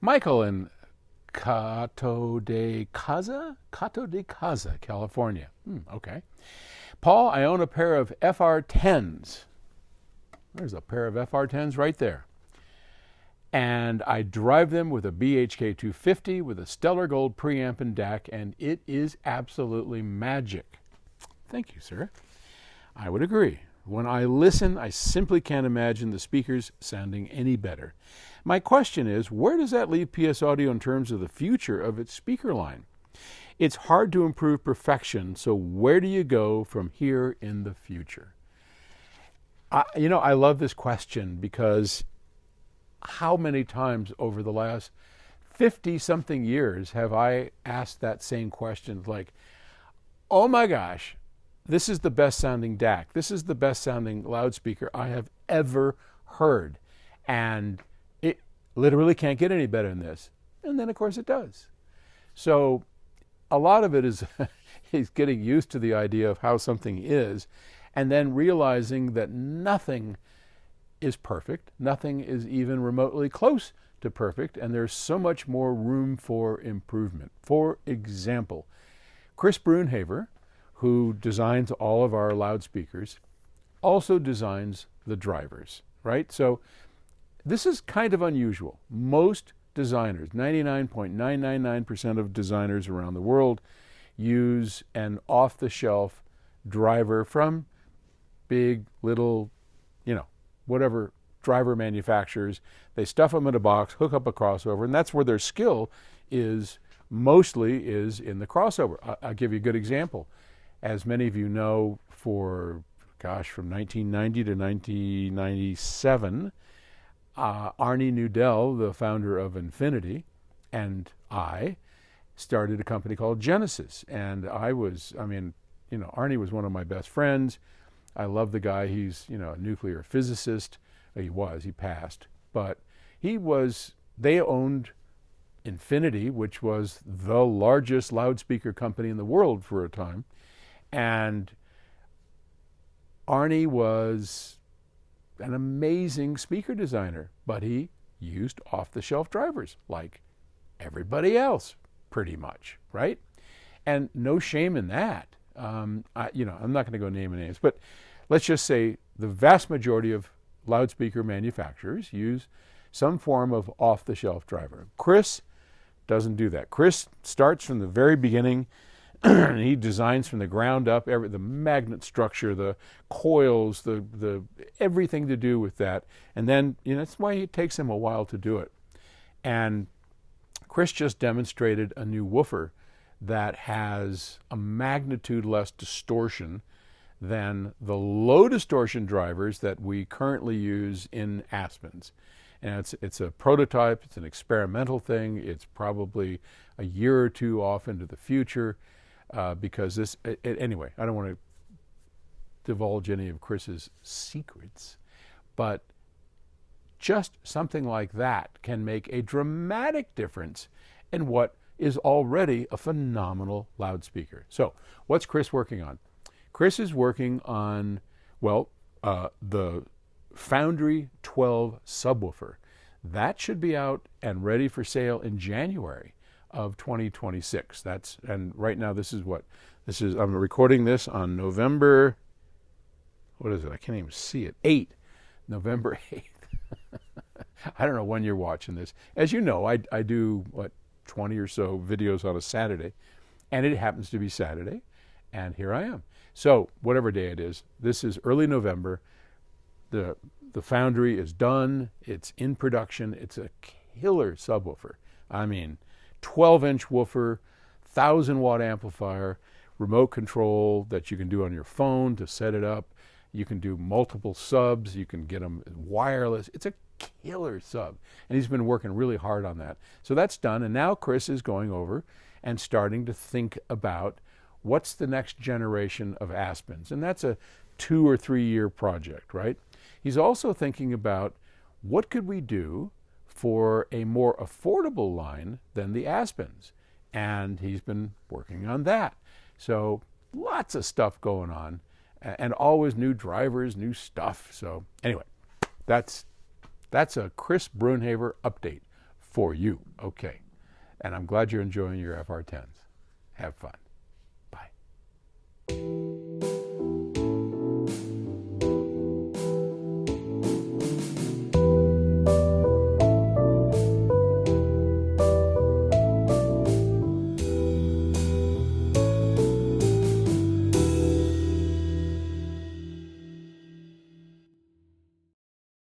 Michael in Cato de Casa, California. Okay. Paul, I own a pair of FR10s. There's a pair of FR10s right there. And I drive them with a BHK 250 with a stellar gold preamp and DAC, and it is absolutely magic. Thank you, sir. I would agree. When I listen, I simply can't imagine the speakers sounding any better. My question is, where does that leave PS Audio in terms of the future of its speaker line? It's hard to improve perfection, so where do you go from here in the future? I love this question because how many times over the last 50-something years have I asked that same question, like, oh my gosh, this is the best sounding DAC. This is the best sounding loudspeaker I have ever heard. And it literally can't get any better than this. And then, of course, it does. So a lot of it is getting used to the idea of how something is, and then realizing that nothing is perfect. Nothing is even remotely close to perfect, and there's so much more room for improvement. For example, Chris Brunhaver, who designs all of our loudspeakers, also designs the drivers, right? So this is kind of unusual. Most designers, 99.999% of designers around the world, use an off-the-shelf driver from big, little, whatever driver manufacturers. They stuff them in a box, hook up a crossover, and that's where their skill is mostly in the crossover. I'll give you a good example. As many of you know, from 1990 to 1997, Arnie Nudell, the founder of Infinity, and I started a company called Genesis. And Arnie was one of my best friends. I love the guy. He's, a nuclear physicist. He passed. But they owned Infinity, which was the largest loudspeaker company in the world for a time. And Arnie was an amazing speaker designer, but he used off-the-shelf drivers like everybody else, pretty much, right? And no shame in that. I'm not going to go naming names, but let's just say the vast majority of loudspeaker manufacturers use some form of off-the-shelf driver. Chris doesn't do that. Chris starts from the very beginning, and he designs from the ground up, the magnet structure, the coils, the everything to do with that. And then, that's why it takes him a while to do it. And Chris just demonstrated a new woofer that has a magnitude less distortion than the low distortion drivers that we currently use in Aspens. And it's a prototype, it's an experimental thing, it's probably a year or two off into the future, because anyway, I don't want to divulge any of Chris's secrets, but just something like that can make a dramatic difference in what is already a phenomenal loudspeaker. So what's Chris working on? Chris is working on, the Foundry 12 subwoofer. That should be out and ready for sale in January of 2026. And right now I'm recording this on November, what is it? I can't even see it. November 8th. I don't know when you're watching this. As you know, I do 20 or so videos on a Saturday, and it happens to be Saturday, and here I am. So whatever day it is, this is early November. The Foundry is done. It's in production. It's a killer subwoofer. 12-inch woofer, 1,000-watt amplifier, remote control that you can do on your phone to set it up. You can do multiple subs. You can get them wireless. It's a killer sub. And he's been working really hard on that. So that's done. And now Chris is going over and starting to think about what's the next generation of Aspens. And that's a 2 or 3 year project, right? He's also thinking about what could we do for a more affordable line than the Aspens. And he's been working on that. So lots of stuff going on, and always new drivers, new stuff. So anyway, that's a Chris Brunhaver update for you. Okay. And I'm glad you're enjoying your FR10s. Have fun.